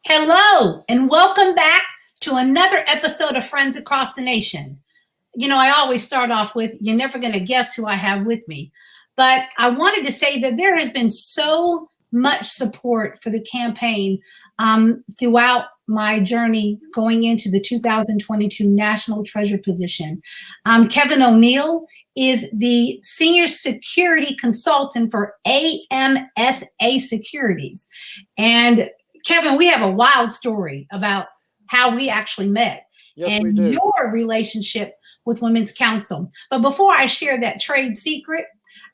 Hello, and welcome back to another episode of Friends Across the Nation. You know, I always start off with, you're never going to guess who I have with me. But I wanted to say that there has been so much support for the campaign throughout my journey going into the 2022 National Treasurer position. Kevin O'Neill is the Senior Security Consultant for AMSA Securities. And Kevin, we have a wild story about how we actually met Yes, we and do. your relationship with Women's Council. But before I share that trade secret,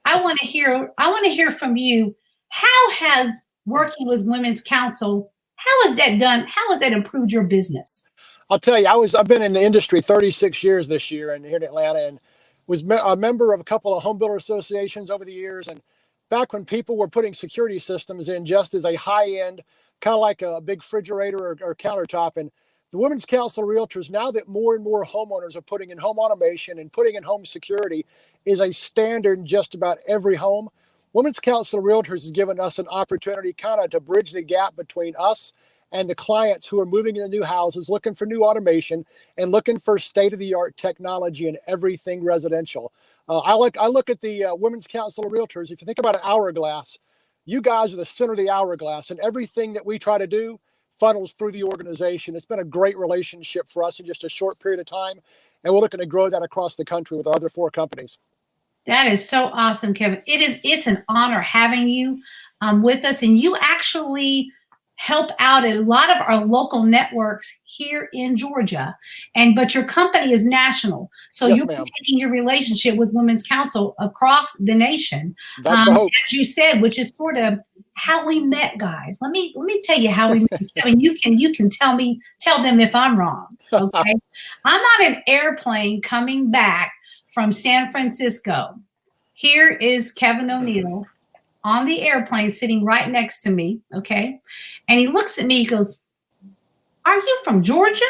I want to hear from you. How has working with Women's Council, how has that done? How has that improved your business? I'll tell you, I've been in the industry 36 years this year and here in Atlanta, and was a member of a couple of home builder associations over the years. And back when people were putting security systems in just as a high end, kind of like a big refrigerator or countertop. And the Women's Council of Realtors, now that more and more homeowners are putting in home automation and putting in home security, is a standard in just about every home. Women's Council of Realtors has given us an opportunity kind of to bridge the gap between us and the clients who are moving into new houses, looking for new automation and looking for state-of-the-art technology in everything residential. I look at the Women's Council of Realtors. If you think about an hourglass, you guys are the center of the hourglass, and everything that we try to do funnels through the organization. It's been a great relationship for us in just a short period of time, and we're looking to grow that across the country with our other four companies. That is so awesome, Kevin. It's an honor having you with us, and you actually help out a lot of our local networks here in Georgia. But your company is national. So Yes, you're ma'am. taking your relationship with Women's Council across the nation. That's the hope. As you said, which is sort of how we met, guys. Let me tell you how we met. Kevin, you can tell them if I'm wrong. Okay. I'm on an airplane coming back from San Francisco. Here is Kevin O'Neill on the airplane sitting right next to me, okay? And he looks at me, he goes, "Are you from Georgia?"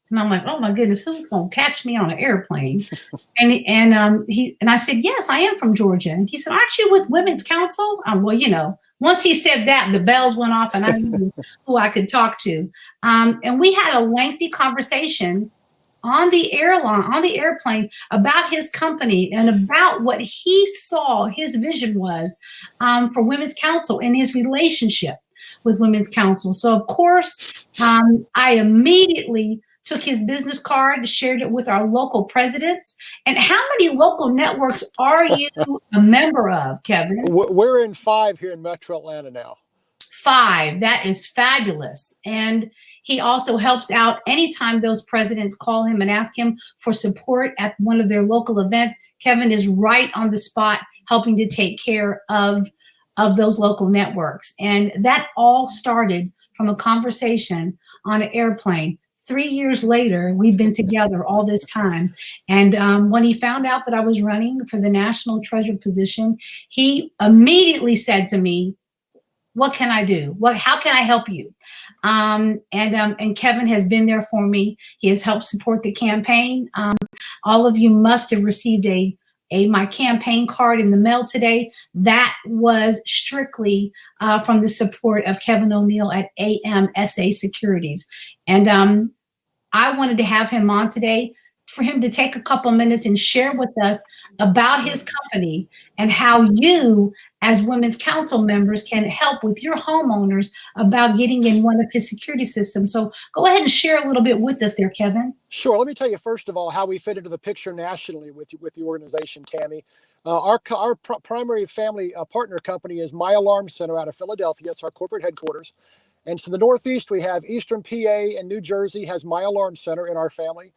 And I'm like, "Oh my goodness, who's gonna catch me on an airplane?" and I said, "Yes, I am from Georgia." And he said, "Aren't you with Women's Council?" Well, you know, once he said that, the bells went off and I knew who I could talk to. And we had a lengthy conversation on the airplane about his company and about what he saw his vision was for Women's Council and his relationship with Women's Council. So of course, I immediately took his business card, shared it with our local presidents. And how many local networks are you a member of, Kevin? We're in 5 here in Metro Atlanta now. 5. That is fabulous. And he also helps out anytime those presidents call him and ask him for support at one of their local events. Kevin is right on the spot helping to take care of those local networks. And that all started from a conversation on an airplane. 3 years later, we've been together all this time. And when he found out that I was running for the national treasurer position, he immediately said to me, "What can I do? How can I help you?" And Kevin has been there for me. He has helped support the campaign. All of you must have received my campaign card in the mail today. That was strictly from the support of Kevin O'Neill at AMSA Securities. And I wanted to have him on today for him to take a couple minutes and share with us about his company and how you as Women's Council members can help with your homeowners about getting in one of his security systems. So go ahead and share a little bit with us there, Kevin. Sure. Let me tell you, first of all, how we fit into the picture nationally with the organization, Tammy. Our primary family partner company is My Alarm Center out of Philadelphia. It's our corporate headquarters. And so the Northeast, we have Eastern PA, and New Jersey has My Alarm Center in our family.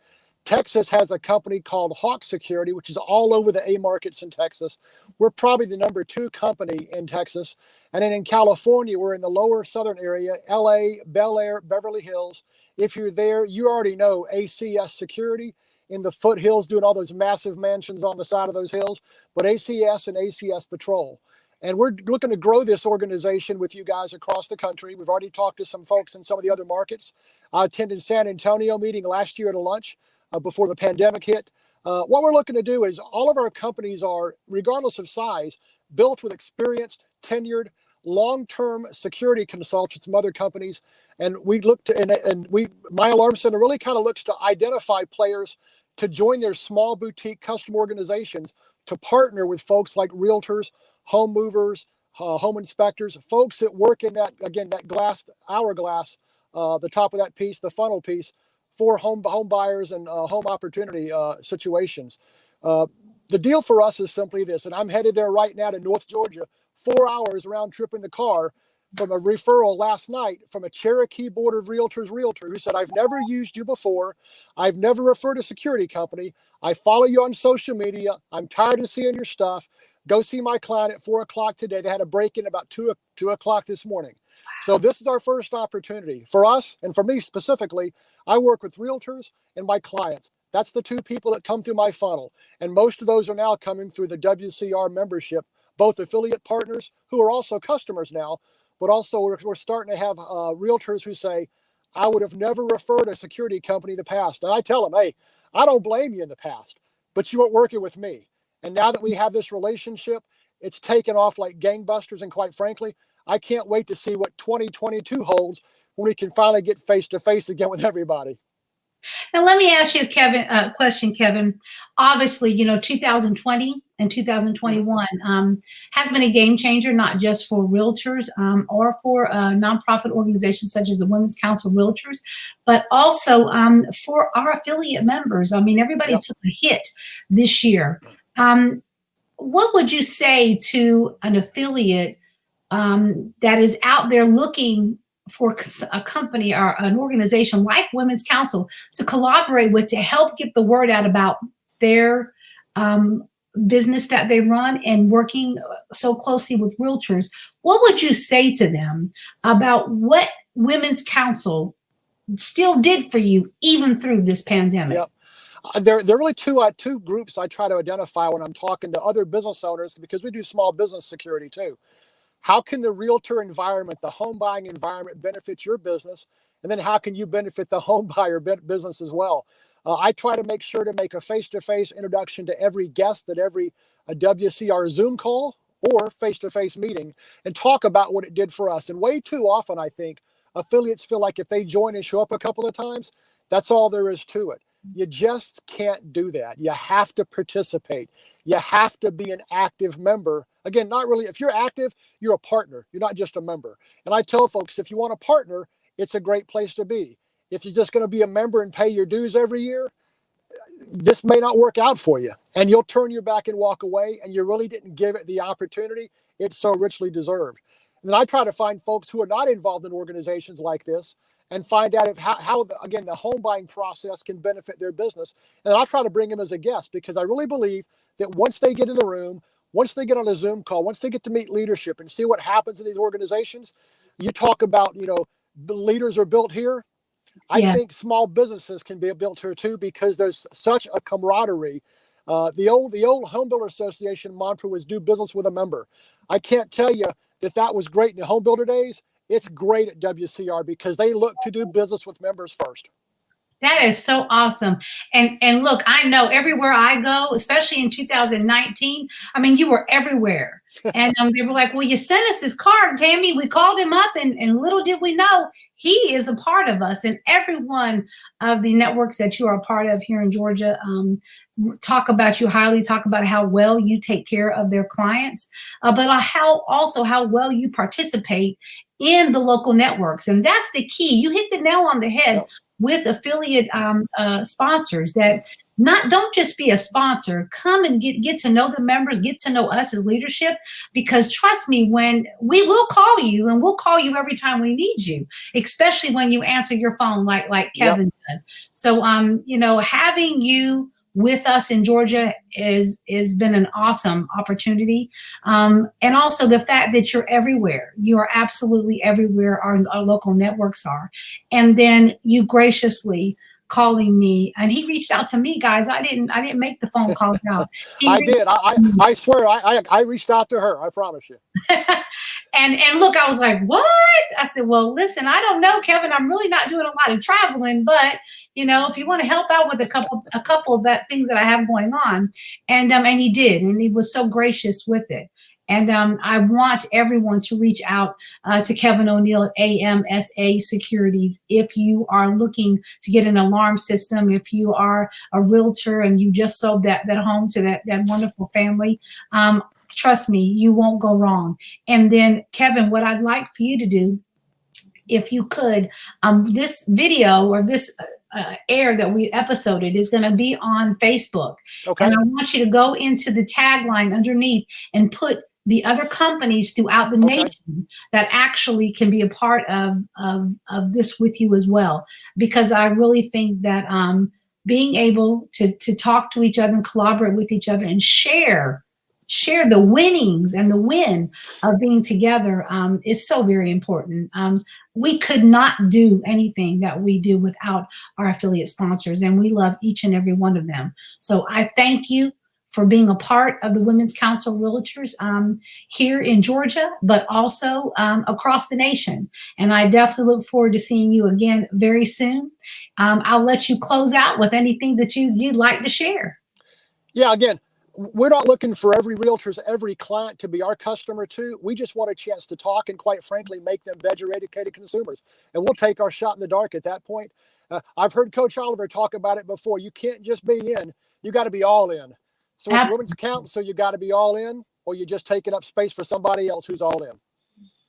Texas has a company called Hawk Security, which is all over the A markets in Texas. We're probably the number 2 company in Texas. And then in California, we're in the lower southern area, LA, Bel Air, Beverly Hills. If you're there, you already know ACS Security in the foothills, doing all those massive mansions on the side of those hills, but ACS and ACS Patrol. And we're looking to grow this organization with you guys across the country. We've already talked to some folks in some of the other markets. I attended San Antonio meeting last year at a lunch before the pandemic hit. What we're looking to do is, all of our companies are, regardless of size, built with experienced, tenured long-term security consultants from other companies, and we look to my alarm center really kind of looks to identify players to join their small boutique custom organizations to partner with folks like realtors, home movers, home inspectors, folks that work in that, again, that glass hourglass, the top of that piece, the funnel piece, for home buyers and home opportunity situations. The deal for us is simply this, and I'm headed there right now to North Georgia, 4 hours round trip in the car, from a referral last night from a Cherokee Board of Realtors realtor who said, I've never used you before. I've never referred a security company. I follow you on social media. I'm tired of seeing your stuff. Go see my client at 4 o'clock today. They had a break-in about 2 o'clock this morning. So this is our first opportunity. For us, and for me specifically, I work with realtors and my clients. That's the two people that come through my funnel. And most of those are now coming through the WCR membership, both affiliate partners who are also customers now, but also we're starting to have realtors who say, I would have never referred a security company in the past. And I tell them, hey, I don't blame you in the past, but you weren't working with me. And now that we have this relationship, it's taken off like gangbusters. And quite frankly, I can't wait to see what 2022 holds when we can finally get face to face again with everybody. Now, let me ask you, Kevin, a question, Kevin. Obviously, 2020 and 2021 has been a game changer, not just for realtors or for nonprofit organizations such as the Women's Council Realtors, but also for our affiliate members. I mean, everybody took a hit this year. What would you say to an affiliate that is out there looking for a company or an organization like Women's Council to collaborate with, to help get the word out about their business that they run, and working so closely with realtors? What would you say to them about what Women's Council still did for you even through this pandemic? Yep. There are really two groups I try to identify when I'm talking to other business owners, because we do small business security too. How can the realtor environment, the home buying environment, benefit your business? And then how can you benefit the home buyer business as well? I try to make sure to make a face-to-face introduction to every guest at every WCR Zoom call or face-to-face meeting, and talk about what it did for us. And way too often, I think, affiliates feel like if they join and show up a couple of times, that's all there is to it. You just can't do that. You have to participate. You have to be an active member. Again, not really. If you're active, you're a partner. You're not just a member. And I tell folks, if you want to partner, it's a great place to be. If you're just going to be a member and pay your dues every year, this may not work out for you. And you'll turn your back and walk away, and you really didn't give it the opportunity it so richly deserved. And then I try to find folks who are not involved in organizations like this and find out how again, the home buying process can benefit their business. And I'll try to bring them as a guest, because I really believe that once they get in the room, once they get on a Zoom call, once they get to meet leadership and see what happens in these organizations, you talk about, the leaders are built here. I think small businesses can be built here too, because there's such a camaraderie. The old Home Builder Association mantra was do business with a member. I can't tell you that was great in the home builder days. It's great at WCR because they look to do business with members first. That is so awesome. And look, I know everywhere I go, especially in 2019, I mean, you were everywhere. And they were like, well, you sent us this card, Tammy. We called him up, and little did we know he is a part of us. And every one of the networks that you are a part of here in Georgia talk about you highly, talk about how well you take care of their clients, but how well you participate in the local networks. And that's the key. You hit the nail on the head. Yep. With affiliate sponsors, that don't just be a sponsor, come and get to know the members, get to know us as leadership, because trust me, when we will call you, and we'll call you every time we need you, especially when you answer your phone like Kevin does. So having you with us in Georgia is been an awesome opportunity. And also the fact that you're everywhere. You are absolutely everywhere. Our local networks are. And then you graciously calling me, and he reached out to me, guys. I didn't make the phone call out. I did. I swear I reached out to her. I promise you. And look, I was like, what? I said, well, listen, I don't know, Kevin. I'm really not doing a lot of traveling, but if you want to help out with a couple of that things that I have going on, and he did, and he was so gracious with it. And I want everyone to reach out to Kevin O'Neill at AMSA Securities if you are looking to get an alarm system, if you are a realtor and you just sold that home to that wonderful family. Trust me, you won't go wrong. And then, Kevin, what I'd like for you to do, if you could, this video or this air that we episoded is going to be on Facebook. Okay. And I want you to go into the tagline underneath and put the other companies throughout the nation that actually can be a part of this with you as well. Because I really think that being able to talk to each other and collaborate with each other and share the winnings and the win of being together is so very important. We could not do anything that we do without our affiliate sponsors, and we love each and every one of them. So I thank you for being a part of the Women's Council Realtors here in Georgia, but also across the nation. And I definitely look forward to seeing you again very soon. I'll let you close out with anything that you'd like to share. Yeah, again, we're not looking for every realtor's, every client to be our customer too. We just want a chance to talk and, quite frankly, make them better educated consumers. And we'll take our shot in the dark at that point. I've heard Coach Oliver talk about it before. You can't just be in, you got to be all in. So with Women's Council, you got to be all in, or you're just taking up space for somebody else who's all in.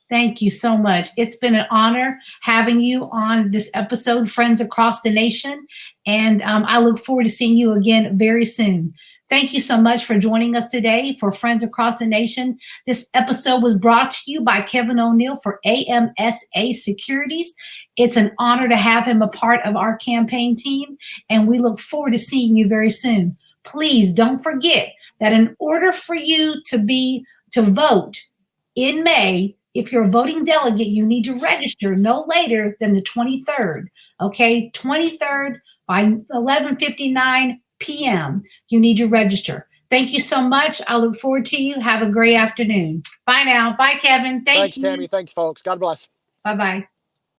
Thank you so much. It's been an honor having you on this episode, Friends Across the Nation. And I look forward to seeing you again very soon. Thank you so much for joining us today for Friends Across the Nation. This episode was brought to you by Kevin O'Neill for AMSA Securities. It's an honor to have him a part of our campaign team, and we look forward to seeing you very soon. Please don't forget that in order for you to vote in May, if you're a voting delegate, you need to register no later than the 23rd. Okay, 23rd by 11:59 p.m. You need to register. Thank you so much. I look forward to you. Have a great afternoon. Bye now. Bye, Kevin. Thanks, Tammy. Thanks, folks. God bless. Bye-bye.